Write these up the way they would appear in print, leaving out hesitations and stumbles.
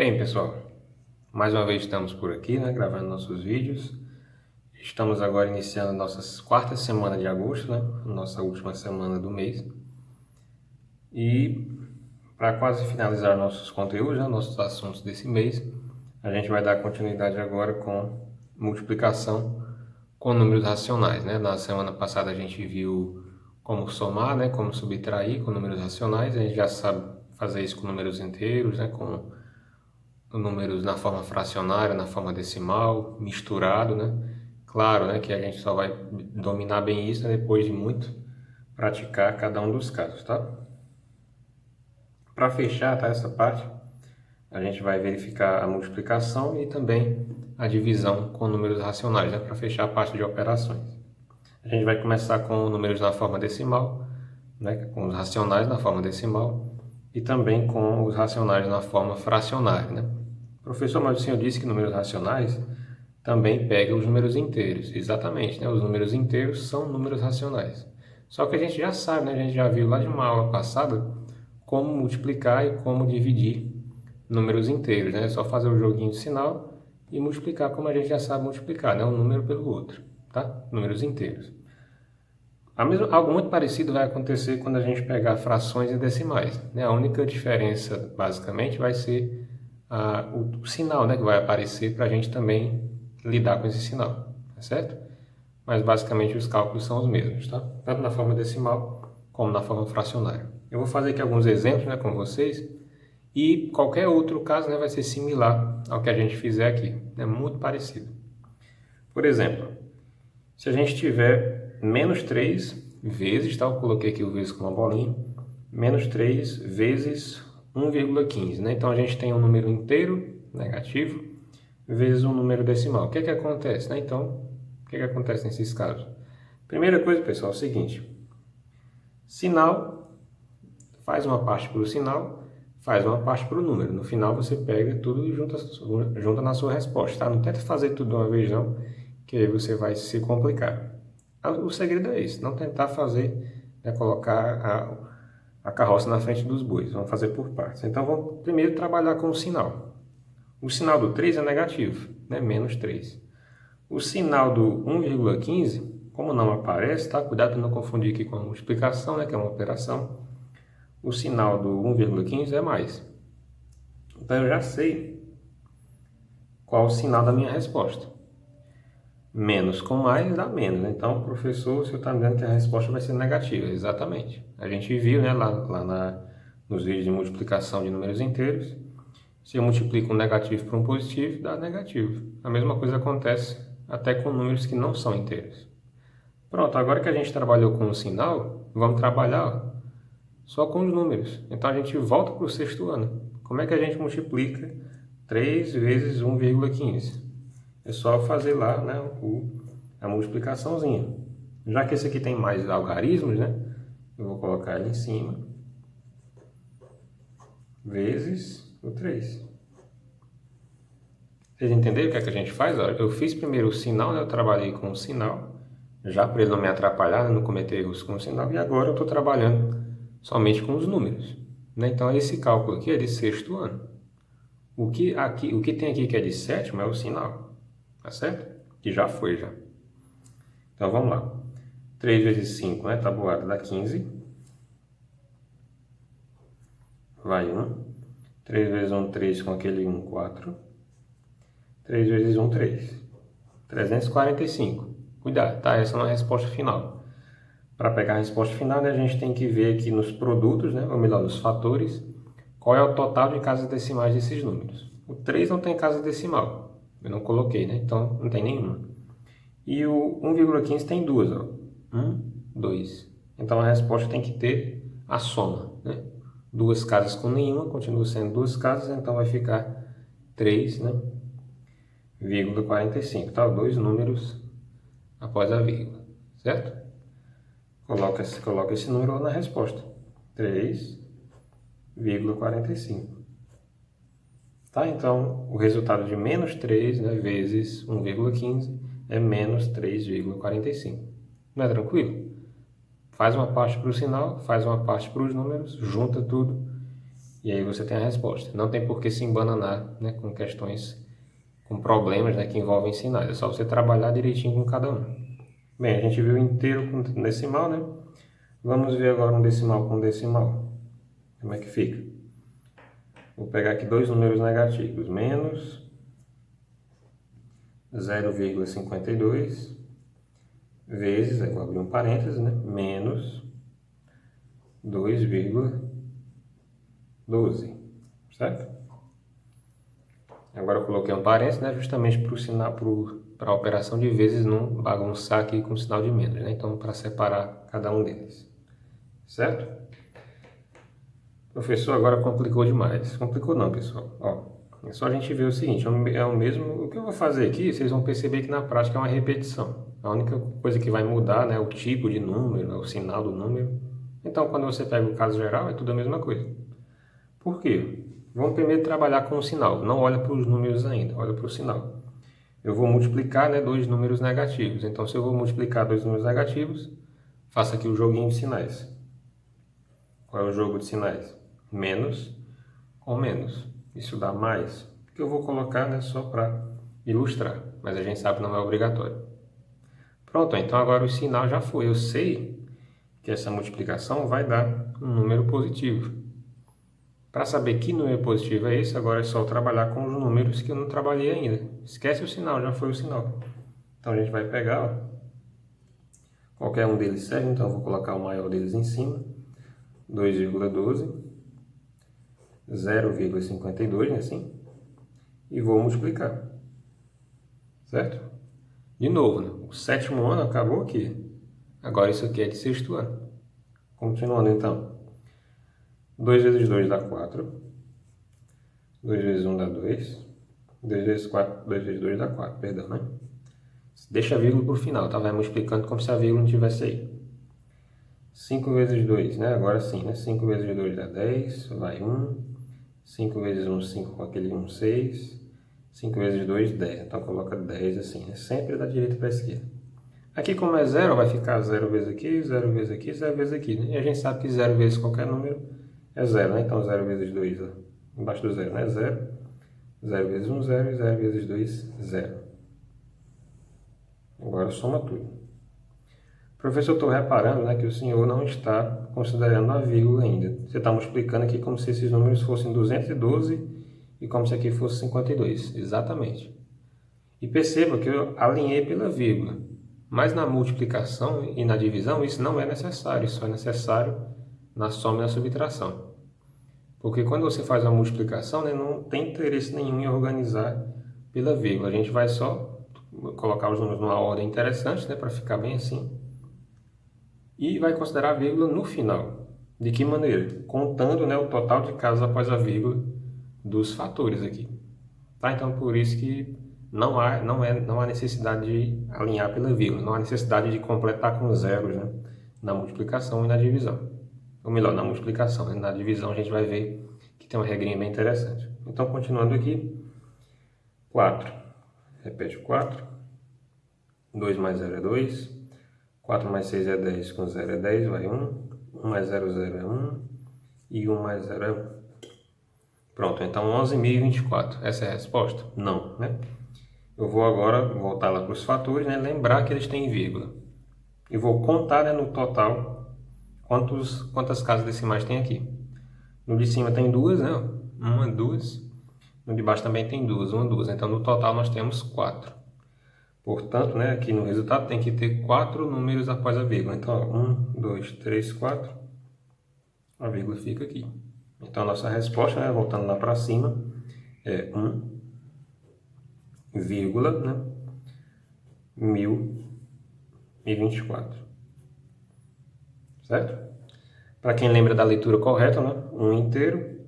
Bem, pessoal, mais uma vez estamos por aqui, né, gravando nossos vídeos. Estamos agora iniciando a nossa quarta semana de agosto, né, nossa última semana do mês. E para quase finalizar nossos conteúdos, né, nossos assuntos desse mês, a gente vai dar continuidade agora com multiplicação com números racionais, né? Na semana passada a gente viu como somar, né, como subtrair com números racionais. A gente já sabe fazer isso com números inteiros, né, com números na forma fracionária, na forma decimal, misturado, né? Claro, né, que a gente só vai dominar bem isso, né, depois de muito praticar cada um dos casos, tá? Para fechar, tá, essa parte, a gente vai verificar a multiplicação e também a divisão com números racionais, né, para fechar a parte de operações. A gente vai começar com números na forma decimal, né, com os racionais na forma decimal e também com os racionais na forma fracionária, né? O professor, mas o senhor disse que números racionais também pega os números inteiros. Exatamente, né? Os números inteiros são números racionais. Só que a gente já sabe, né? A gente já viu lá de uma aula passada como multiplicar e como dividir números inteiros, né? É só fazer o joguinho de sinal e multiplicar como a gente já sabe multiplicar, né? Um número pelo outro, tá? Números inteiros. Algo muito parecido vai acontecer quando a gente pegar frações e decimais, né? A única diferença, basicamente, vai ser o sinal, né, que vai aparecer para a gente também lidar com esse sinal, tá certo? Mas, basicamente, os cálculos são os mesmos, tá? Tanto na forma decimal como na forma fracionária. Eu vou fazer aqui alguns exemplos, né, com vocês e qualquer outro caso, né, vai ser similar ao que a gente fizer aqui, é muito parecido. Por exemplo, se a gente tiver menos 3 vezes, tá? Eu coloquei aqui o vezes com uma bolinha, menos 3 vezes 1,15, né? Então a gente tem um número inteiro, negativo, vezes um número decimal. O que é que acontece, né? Então, o que é que acontece nesses casos? Primeira coisa, pessoal, é o seguinte: sinal faz uma parte para o sinal, faz uma parte para o número. No final você pega tudo e junta na sua resposta, tá? Não tenta fazer tudo de uma vez não, que aí você vai se complicar. O segredo é esse, não tentar fazer, né, colocar a carroça na frente dos bois. Vamos fazer por partes. Então vamos primeiro trabalhar com o sinal. O sinal do 3 é negativo, né? Menos 3. O sinal do 1,15, como não aparece, tá? Cuidado para não confundir aqui com a multiplicação, né, que é uma operação. O sinal do 1,15 é mais. Então eu já sei qual o sinal da minha resposta. Menos com mais dá menos, né? Então, professor, o senhor está dizendo que a resposta vai ser negativa. Exatamente. A gente viu, né, nos vídeos de multiplicação de números inteiros. Se eu multiplico um negativo por um positivo, dá negativo. A mesma coisa acontece até com números que não são inteiros. Pronto, agora que a gente trabalhou com o sinal, vamos trabalhar só com os números. Então a gente volta para o sexto ano. Como é que a gente multiplica 3 vezes 1,15? É só fazer lá, né, a multiplicaçãozinha. Já que esse aqui tem mais algarismos, né, eu vou colocar ele em cima, vezes o 3. Vocês entenderam o que é que a gente faz? Olha, eu fiz primeiro o sinal, né, eu trabalhei com o sinal, já para ele não me atrapalhar, né, não cometer erros com o sinal, e agora eu estou trabalhando somente com os números, né? Então esse cálculo aqui é de sexto ano. O que tem aqui que é de sétimo é o sinal, tá certo? Que já foi, já. Então vamos lá. 3 vezes 5, né? Tabuada dá 15. Vai 1. 3 vezes 1, 3 com aquele 1, 4. 3 vezes 1, 3. 345. Cuidado, tá? Essa não é a resposta final. Para pegar a resposta final, né, a gente tem que ver aqui nos produtos, né? Ou melhor, nos fatores, qual é o total de casas decimais desses números. O 3 não tem casa decimal. Eu não coloquei, né? Então não tem nenhuma. E o 1,15 tem duas, ó. 1, 2. Então a resposta tem que ter a soma, né? Duas casas com nenhuma, continua sendo duas casas, então vai ficar 3, né? Vírgula 45, tá? Dois números após a vírgula, certo? Coloca esse número lá na resposta. 3,45. Tá? Então, o resultado de menos 3, né, vezes 1,15 é menos 3,45. Não é tranquilo? Faz uma parte para o sinal, faz uma parte para os números, junta tudo e aí você tem a resposta. Não tem por que se embananar, né, com questões, com problemas, né, que envolvem sinais. É só você trabalhar direitinho com cada um. Bem, a gente viu inteiro com decimal, né? Vamos ver agora um decimal com decimal. Como é que fica? Vou pegar aqui dois números negativos. Menos 0,52 vezes, eu vou abrir um parênteses, né? Menos 2,12, certo? Agora eu coloquei um parênteses, né? Justamente para a operação de vezes não bagunçar aqui com o sinal de menos, né? Então, para separar cada um deles, certo? Professor, agora complicou demais. Complicou não, pessoal. Ó, é só a gente ver o seguinte, é o mesmo... O que eu vou fazer aqui, vocês vão perceber que na prática é uma repetição. A única coisa que vai mudar, né, é o tipo de número, é o sinal do número. Então, quando você pega o caso geral, é tudo a mesma coisa. Por quê? Vamos primeiro trabalhar com o sinal. Não olha para os números ainda, olha para o sinal. Eu vou multiplicar, né, dois números negativos. Então, se eu vou multiplicar dois números negativos, faça aqui o joguinho de sinais. Qual é o jogo de sinais? Menos com menos. Isso dá mais. Que eu vou colocar, né, só para ilustrar, mas a gente sabe que não é obrigatório. Pronto, então agora o sinal já foi. Eu sei que essa multiplicação vai dar um número positivo. Para saber que número positivo é esse, agora é só trabalhar com os números que eu não trabalhei ainda. Esquece o sinal, já foi o sinal. Então a gente vai pegar, ó, qualquer um deles serve, então eu vou colocar o maior deles em cima. 2,12, 0,52, né, assim, e vou multiplicar, certo? De novo, né? O sétimo ano acabou aqui, agora isso aqui é de sexto ano. Continuando então, 2 vezes 2 dá 4, 2 vezes 1 dá 2, 2 vezes 4, 2 vezes 2 dá 4, perdão, né? Deixa a vírgula por final, tá? Vai multiplicando como se a vírgula não tivesse aí. 5 vezes 2, né? Agora sim, né? 5 vezes 2 dá 10, vai 1. 5 vezes 1, 5 com aquele 1, 6. 5 vezes 2, 10. Então coloca 10 assim, né? Sempre da direita para a esquerda. Aqui como é 0, vai ficar 0 vezes aqui, 0 vezes aqui, 0 vezes aqui, né? E a gente sabe que 0 vezes qualquer número é 0, né? Então 0 vezes 2, ó, embaixo do 0, né? 0. 0 vezes 1, 0. E 0 vezes 2, 0. Agora soma tudo. Professor, eu estou reparando, né, que o senhor não está considerando a vírgula ainda. Você está multiplicando aqui como se esses números fossem 212 e como se aqui fosse 52. Exatamente. E perceba que eu alinhei pela vírgula. Mas na multiplicação e na divisão isso não é necessário. Isso é necessário na soma e na subtração. Porque quando você faz uma multiplicação, né, não tem interesse nenhum em organizar pela vírgula. A gente vai só colocar os números numa ordem interessante, né, para ficar bem assim. E vai considerar a vírgula no final. De que maneira? Contando, né, o total de casas após a vírgula dos fatores aqui. Tá? Então, por isso que não há necessidade de alinhar pela vírgula, não há necessidade de completar com zeros, né, na multiplicação e na divisão. Ou melhor, na multiplicação, né? Na divisão a gente vai ver que tem uma regrinha bem interessante. Então, continuando aqui, 4. Repete o 4. 2 mais 0 é 2. 4 mais 6 é 10, com 0 é 10, vai 1. 1 mais 0, 0 é 1. E 1 mais 0 é 1. Pronto, então 11.024. Essa é a resposta? Não, né? Eu vou agora voltar lá para os fatores, né? Lembrar que eles têm vírgula. E vou contar, né, no total quantas casas decimais tem aqui. No de cima tem duas, né? Uma, duas. No de baixo também tem duas, uma, duas. Então no total nós temos 4. Portanto, né, aqui no resultado tem que ter 4 números após a vírgula. Então, 1, 2, 3, 4. A vírgula fica aqui. Então, a nossa resposta, né, voltando lá para cima, é 1, vírgula, né, 1024. Certo? Para quem lembra da leitura correta, né, 1 inteiro,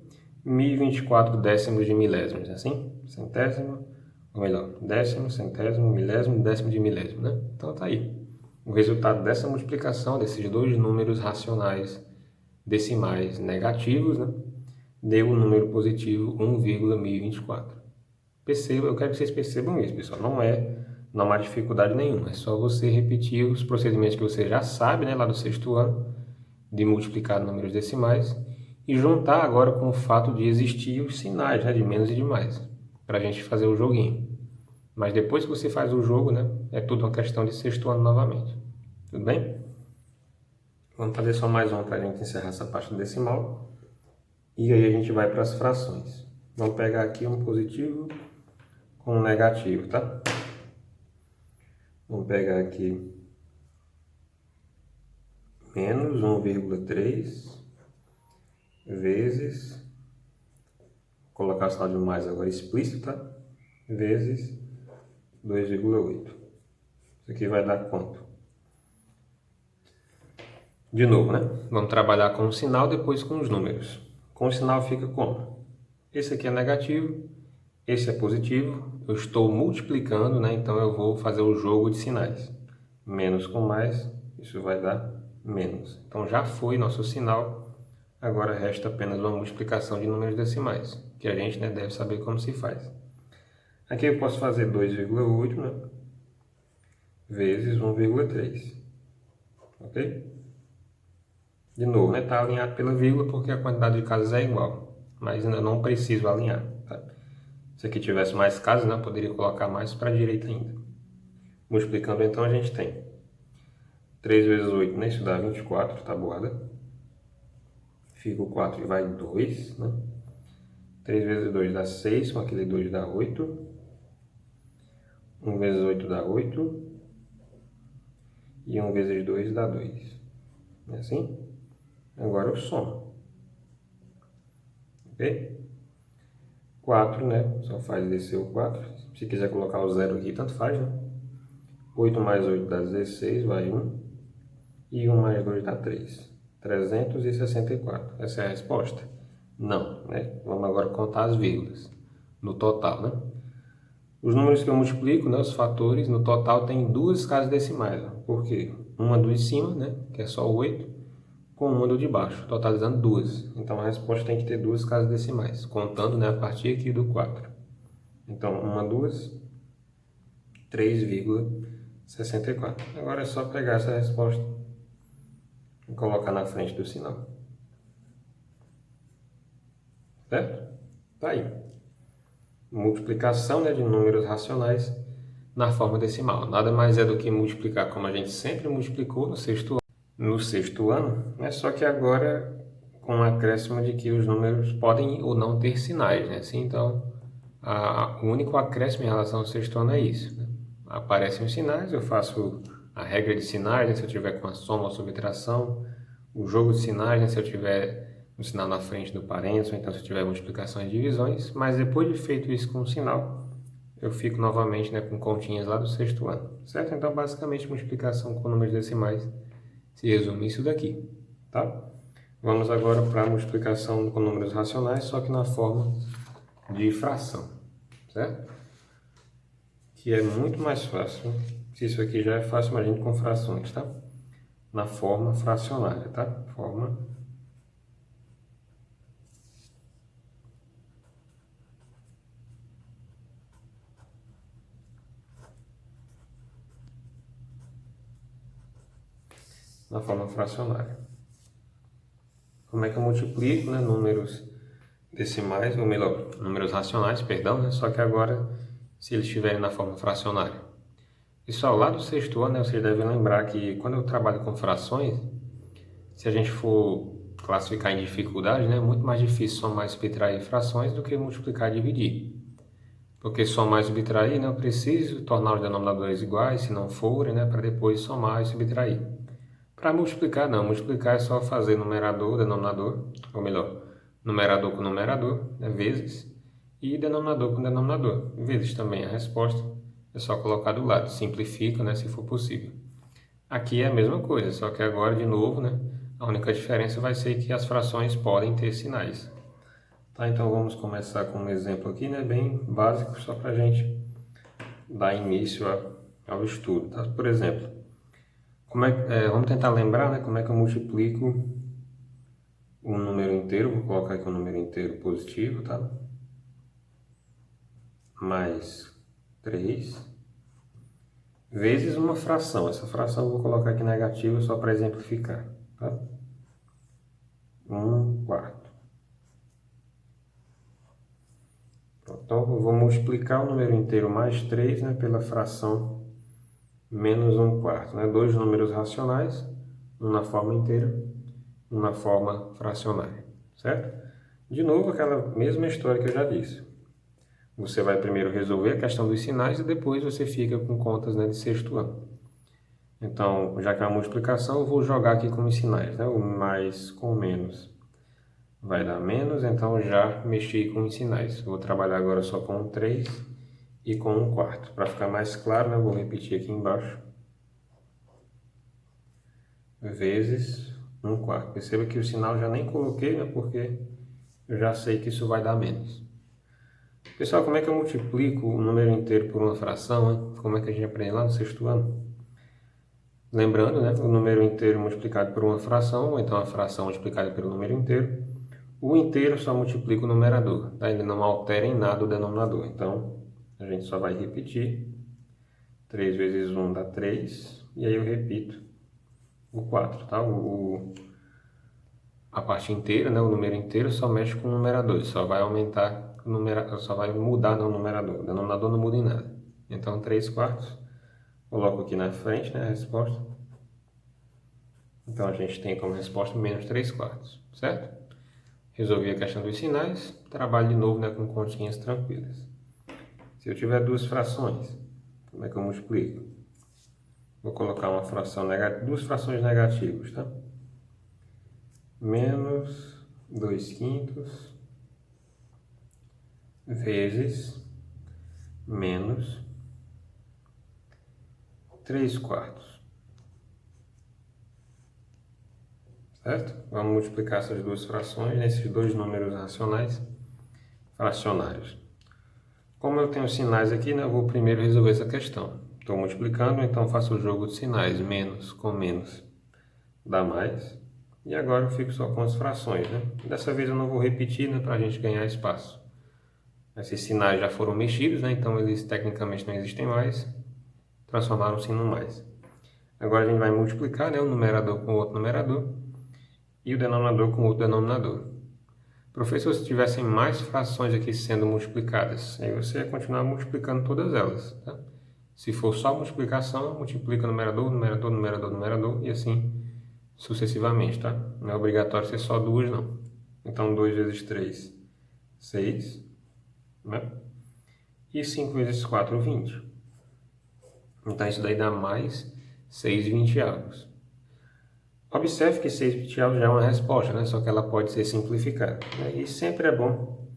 1024 décimos de milésimos, assim? Centésimo. Ou melhor, décimo, centésimo, milésimo, décimo de milésimo, né? Então tá aí. O resultado dessa multiplicação desses dois números racionais decimais negativos, né, deu o número positivo 1,1024. Perceba, eu quero que vocês percebam isso, pessoal. Não há dificuldade nenhuma. É só você repetir os procedimentos que você já sabe, né, lá do sexto ano, de multiplicar números decimais e juntar agora com o fato de existir os sinais, né, de menos e de mais, para a gente fazer o joguinho. Mas depois que você faz o jogo, né, é tudo uma questão de sexto ano novamente. Tudo bem? Vamos fazer só mais uma para a gente encerrar essa parte decimal. E aí a gente vai para as frações. Vamos pegar aqui um positivo com um negativo, tá? Vamos pegar aqui menos 1,3 vezes, vou colocar o sinal de mais agora explícito, tá? Vezes 2,8. Isso aqui vai dar quanto? De novo, né? Vamos trabalhar com o sinal, depois com os números. Com o sinal fica como? Esse aqui é negativo, esse é positivo. Eu estou multiplicando, né? Então eu vou fazer o jogo de sinais. Menos com mais, isso vai dar menos. Então já foi nosso sinal. Agora resta apenas uma multiplicação de números decimais, que a gente, né, deve saber como se faz. Aqui eu posso fazer 2,8, né, vezes 1,3. Ok? De novo, né, está alinhado pela vírgula porque a quantidade de casas é igual, mas ainda não preciso alinhar. Tá? Se aqui tivesse mais casas, né, eu poderia colocar mais para a direita ainda. Multiplicando então a gente tem 3 vezes 8, né, isso dá 24, tabuada. Fica o 4 e vai 2, né? 3 vezes 2 dá 6, com aquele 2 dá 8. 1 vezes 8 dá 8. E 1 vezes 2 dá 2. É assim? Agora eu somo. Ok? 4, né? Só faz descer o 4. Se quiser colocar o 0 aqui, tanto faz, né? 8 mais 8 dá 16, vai 1. E 1 mais 2 dá 3. 364. Essa é a resposta? Não, né? Vamos agora contar as vírgulas no total, né? Os números que eu multiplico, né, os fatores, no total tem duas casas decimais. Ó. Por quê? Uma do de cima, né, que é só o 8, com uma do de baixo, totalizando duas. Então a resposta tem que ter duas casas decimais, contando, né, a partir aqui do 4. Então, 1, 2, 3,64. Agora é só pegar essa resposta e colocar na frente do sinal. Certo? Tá aí. Multiplicação, né, de números racionais na forma decimal. Nada mais é do que multiplicar como a gente sempre multiplicou no sexto ano, né? Só que agora com o acréscimo de que os números podem ou não ter sinais, né? Assim, então, o único acréscimo em relação ao sexto ano é isso, né? Aparecem os sinais, eu faço a regra de sinais, né? Se eu tiver com a soma ou subtração, o jogo de sinais, né? Se eu tiver um sinal na frente do parênteses, ou então se eu tiver multiplicações e divisões, mas depois de feito isso com o sinal, eu fico novamente, né, com continhas lá do sexto ano, certo? Então, basicamente, multiplicação com números decimais se resume isso daqui, tá? Vamos agora para a multiplicação com números racionais, só que na forma de fração, certo? Que é muito mais fácil, se isso aqui já é fácil, imagine com frações, tá? Na forma fracionária, tá? Na forma fracionária. Como é que eu multiplico, né, números decimais, ou melhor, números racionais, perdão, né? Só que agora, se eles estiverem na forma fracionária. Pessoal, lá do sexto ano, né, vocês devem lembrar que quando eu trabalho com frações, se a gente for classificar em dificuldade, né, é muito mais difícil somar e subtrair frações do que multiplicar e dividir. Porque somar e subtrair, né, eu preciso tornar os denominadores iguais, se não forem, né, para depois somar e subtrair. Para multiplicar, não. Multiplicar é só fazer numerador, denominador, ou melhor, numerador com numerador, né, vezes, e denominador com denominador, vezes também a resposta. É só colocar do lado, simplifica, né, se for possível. Aqui é a mesma coisa, só que agora, de novo, né, a única diferença vai ser que as frações podem ter sinais. Tá, então vamos começar com um exemplo aqui, né, bem básico, só para a gente dar início ao estudo. Tá? Por exemplo, vamos tentar lembrar, né, como é que eu multiplico um número inteiro. Vou colocar aqui um número inteiro positivo, tá? Mais 3 vezes uma fração. Essa fração eu vou colocar aqui negativa só para exemplificar, tá? 1/4. Então, eu vou multiplicar o número inteiro mais 3, né, pela fração menos 1/4. Né? Dois números racionais, um na forma inteira, um na forma fracionária, certo? De novo, aquela mesma história que eu já disse. Você vai primeiro resolver a questão dos sinais e depois você fica com contas, né, de sexto ano. Então, já que é uma multiplicação, eu vou jogar aqui com os sinais, né? O mais com menos vai dar menos, então já mexi com os sinais. Vou trabalhar agora só com um 3 e com 1/4. Para ficar mais claro, né, eu vou repetir aqui embaixo. Vezes 1/4. Perceba que o sinal já nem coloquei, né, porque eu já sei que isso vai dar menos. Pessoal, como é que eu multiplico o número inteiro por uma fração, hein? Como é que a gente aprende lá no sexto ano? Lembrando, né, o número inteiro multiplicado por uma fração, ou então a fração multiplicada pelo número inteiro. O inteiro só multiplica o numerador, tá? Ele não altera em nada o denominador. Então, a gente só vai repetir. 3 vezes 1 dá 3, e aí eu repito o 4, tá? A parte inteira, né, o número inteiro, só mexe com o numerador, só vai aumentar o numerador, só vai mudar no numerador. O denominador não muda em nada. Então, 3/4, coloco aqui na frente, né, a resposta. Então, a gente tem como resposta menos 3/4, certo? Resolvi a questão dos sinais, trabalho de novo, né, com continhas tranquilas. Se eu tiver duas frações, como é que eu multiplico? Vou colocar uma fração negativa, duas frações negativas, tá? Menos 2/5 vezes menos 3/4. Certo? Vamos multiplicar essas duas frações nesses dois números racionais fracionários. Como eu tenho sinais aqui, né, eu vou primeiro resolver essa questão. Estou multiplicando, então faço o jogo de sinais. Menos com menos dá mais. E agora eu fico só com as frações, né? Dessa vez eu não vou repetir, né, para a gente ganhar espaço. Esses sinais já foram mexidos, né, então eles tecnicamente não existem mais. Transformaram-se no mais. Agora a gente vai multiplicar, né, um numerador com outro numerador e o denominador com outro denominador. Professor, se tivessem mais frações aqui sendo multiplicadas, aí você ia continuar multiplicando todas elas, tá? Se for só multiplicação, multiplica numerador, numerador, numerador, numerador e assim sucessivamente, tá? Não é obrigatório ser só duas, não. Então, 2 vezes 3, 6, né? E 5 vezes 4, 20. Então, isso daí dá mais 6/20. Observe que 6/20 já é uma resposta, né? Só que ela pode ser simplificada. E sempre é bom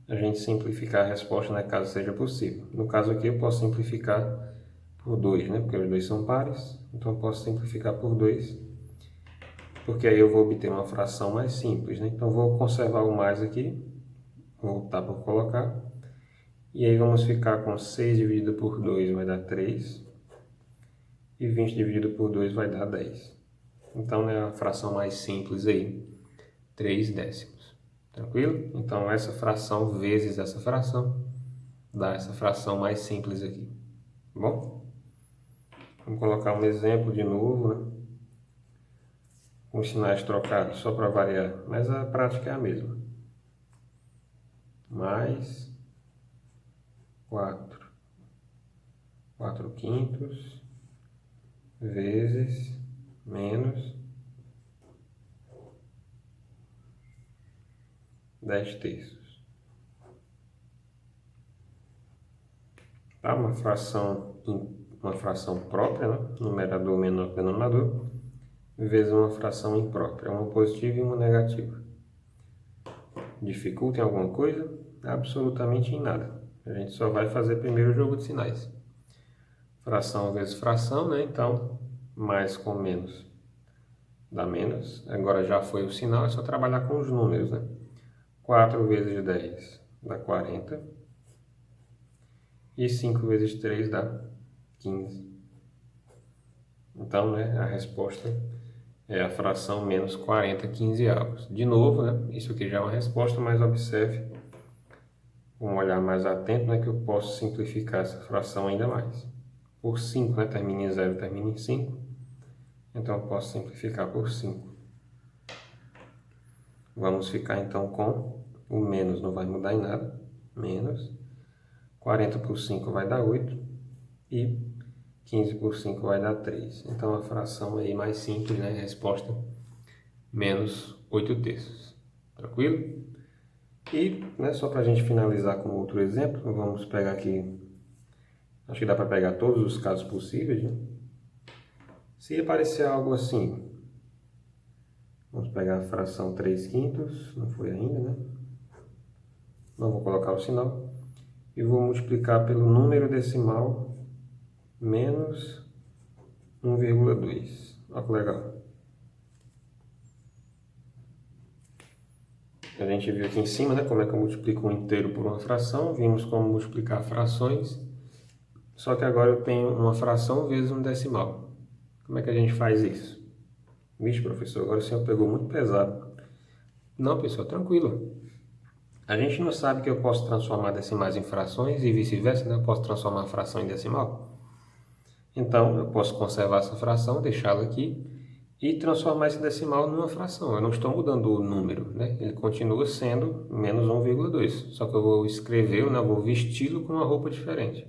a gente simplificar a resposta, né? Caso seja possível. No caso aqui, eu posso simplificar por 2, né? Porque os dois são pares. Então, eu posso simplificar por 2. Porque aí eu vou obter uma fração mais simples, né? Então, vou conservar o mais aqui. Vou optar por colocar. E aí, vamos ficar com 6 dividido por 2 vai dar 3. E 20 dividido por 2 vai dar 10. Então, é a fração mais simples aí, 3 décimos. Tranquilo? Então, essa fração vezes essa fração dá essa fração mais simples aqui. Tá bom? Vamos colocar um exemplo de novo, né? Com os sinais trocados, só para variar. Mas a prática é a mesma. Mais 4 quintos vezes menos 10 terços. Tá? Uma fração própria, né? Numerador menor que denominador, vezes uma fração imprópria, uma positiva e uma negativa. Dificulta em alguma coisa? Absolutamente em nada. A gente só vai fazer primeiro o jogo de sinais. Fração vezes fração, né? Então, mais com menos dá menos. Agora já foi o sinal, é só trabalhar com os números, né? 4 vezes 10 dá 40. E 5 vezes 3 dá 15. Então, né, a resposta é a fração menos 40/15. De novo, né, isso aqui já é uma resposta, mas observe com um olhar mais atento, né, que eu posso simplificar essa fração ainda mais. Por 5, né, termina em 0, termina em 5. Então, eu posso simplificar por 5. Vamos ficar, então, com o menos, não vai mudar em nada. Menos 40 por 5 vai dar 8 e 15 por 5 vai dar 3. Então a fração aí mais simples, né? Resposta menos 8 terços. Tranquilo? E, né, só para a gente finalizar com outro exemplo, vamos pegar aqui, acho que dá para pegar todos os casos possíveis, né? Se aparecer algo assim, vamos pegar a fração 3 quintos, não foi ainda, né? Não vou colocar o sinal. E vou multiplicar pelo número decimal menos 1,2. Olha que legal. A gente viu aqui em cima, né, como é que eu multiplico um inteiro por uma fração. Vimos como multiplicar frações. Só que agora eu tenho uma fração vezes um decimal. Como é que a gente faz isso? Vixe, professor, agora o senhor pegou muito pesado. Não, pessoal, tranquilo. A gente não sabe que eu posso transformar decimais em frações e vice-versa, né? Eu posso transformar a fração em decimal. Então, eu posso conservar essa fração, deixá-la aqui e transformar esse decimal numa fração. Eu não estou mudando o número, né? Ele continua sendo menos 1,2. Só que eu vou escrever, né? Eu vou vesti-lo com uma roupa diferente.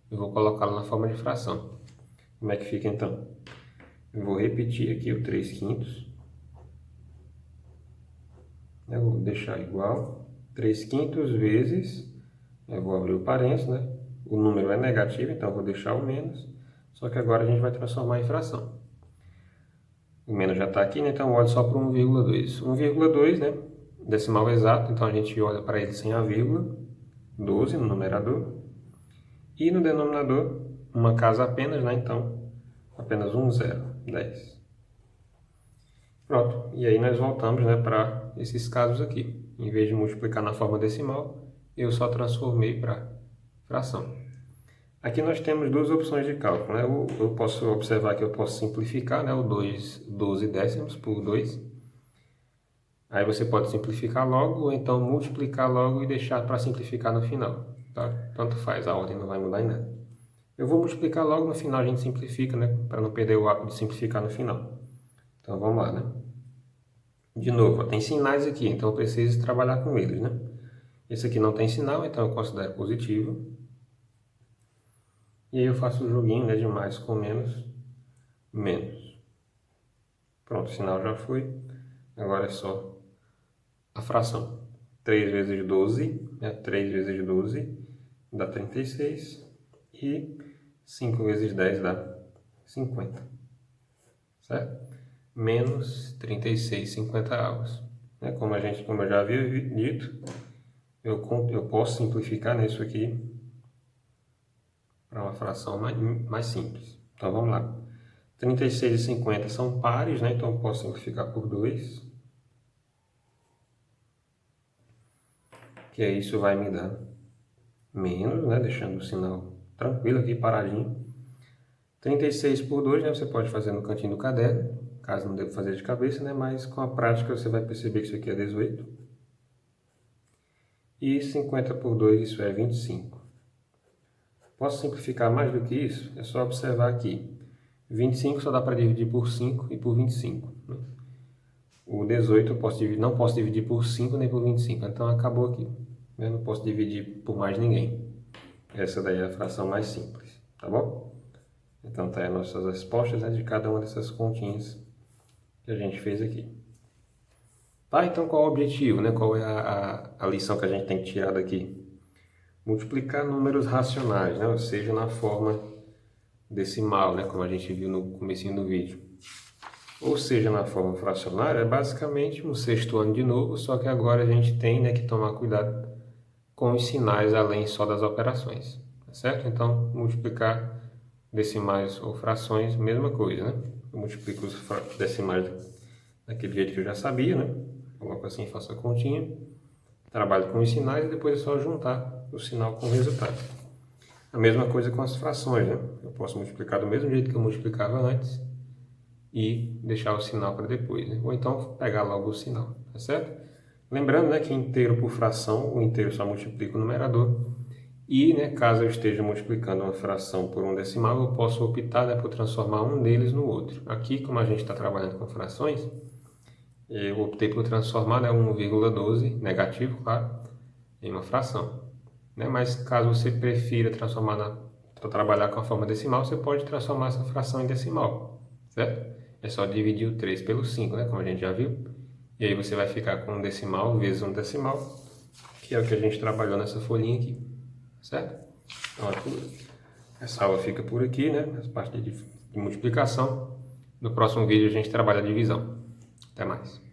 Eu vou colocá-lo na forma de fração. Como é que fica então? Eu vou repetir aqui o 3 quintos. Eu vou deixar igual. 3 quintos vezes, eu vou abrir o parênteses, né? O número é negativo, então eu vou deixar o menos. Só que agora a gente vai transformar em fração. O menos já está aqui, né? Então olha só para 1,2. 1,2, né? Decimal exato, então a gente olha para ele sem a vírgula. 12 no numerador. E no denominador, uma casa apenas, né? Então, apenas 1 zero, 10. Pronto, e aí nós voltamos, né, para esses casos aqui. Em vez de multiplicar na forma decimal, eu só transformei para fração. Aqui nós temos duas opções de cálculo, né? Eu posso observar que eu posso simplificar, né, o 12 décimos por 2. Aí você pode simplificar logo, ou então multiplicar logo e deixar para simplificar no final. Tá? Tanto faz, a ordem não vai mudar em nada. Eu vou multiplicar logo, no final a gente simplifica, né, para não perder o hábito de simplificar no final. Então vamos lá, né? De novo, tem sinais aqui, então eu preciso trabalhar com eles, né? Esse aqui não tem sinal, então eu considero positivo. E aí eu faço o joguinho, né, de mais com menos, menos. Pronto, o sinal já foi. Agora é só a fração. 3 vezes 12, né? 3 vezes 12 dá 36. E 5 vezes 10 dá 50. Certo? Menos 36/50. Né? Como eu já havia dito, eu posso simplificar nisso aqui para uma fração mais simples. Então vamos lá. 36 e 50 são pares, né? Então eu posso simplificar por 2. Que aí isso vai me dar menos, né? Deixando o sinal tranquilo aqui, paradinho. 36 por 2, né? Você pode fazer no cantinho do caderno, caso não deva fazer de cabeça, né? Mas com a prática você vai perceber que isso aqui é 18. E 50 por 2, isso é 25. Posso simplificar mais do que isso? É só observar aqui. 25 só dá para dividir por 5 e por 25. Né? O 18 eu não posso dividir por 5 nem por 25, então acabou aqui. Eu não posso dividir por mais ninguém. Essa daí é a fração mais simples, tá bom? Então tá aí as nossas respostas, né, de cada uma dessas continhas que a gente fez aqui. Tá, então qual é o objetivo, né? Qual é a lição que a gente tem que tirar daqui? Multiplicar números racionais, né? Ou seja, na forma decimal, né? Como a gente viu no comecinho do vídeo. Ou seja, na forma fracionária, é basicamente um sexto ano de novo, só que agora a gente tem, né, que tomar cuidado com os sinais além só das operações, tá certo? Então, multiplicar decimais ou frações, mesma coisa, né? Eu multiplico os decimais daquele jeito que eu já sabia, né? Coloco assim, faço a continha, trabalho com os sinais e depois é só juntar o sinal com o resultado. A mesma coisa com as frações, né? Eu posso multiplicar do mesmo jeito que eu multiplicava antes e deixar o sinal para depois, né? Ou então pegar logo o sinal, tá certo? Lembrando, né, que inteiro por fração, o inteiro só multiplica o numerador. E, né, caso eu esteja multiplicando uma fração por um decimal, eu posso optar, né, por transformar um deles no outro. Aqui, como a gente está trabalhando com frações, eu optei por transformar, né, 1,12, negativo, claro, em uma fração. né? Mas caso você prefira trabalhar com a forma decimal, você pode transformar essa fração em decimal, certo? É só dividir o 3 pelo 5, né? Como a gente já viu. E aí você vai ficar com um decimal vezes um decimal, que é o que a gente trabalhou nessa folhinha aqui, certo? Então, essa aula fica por aqui, né? As partes de multiplicação. No próximo vídeo a gente trabalha a divisão. Até mais.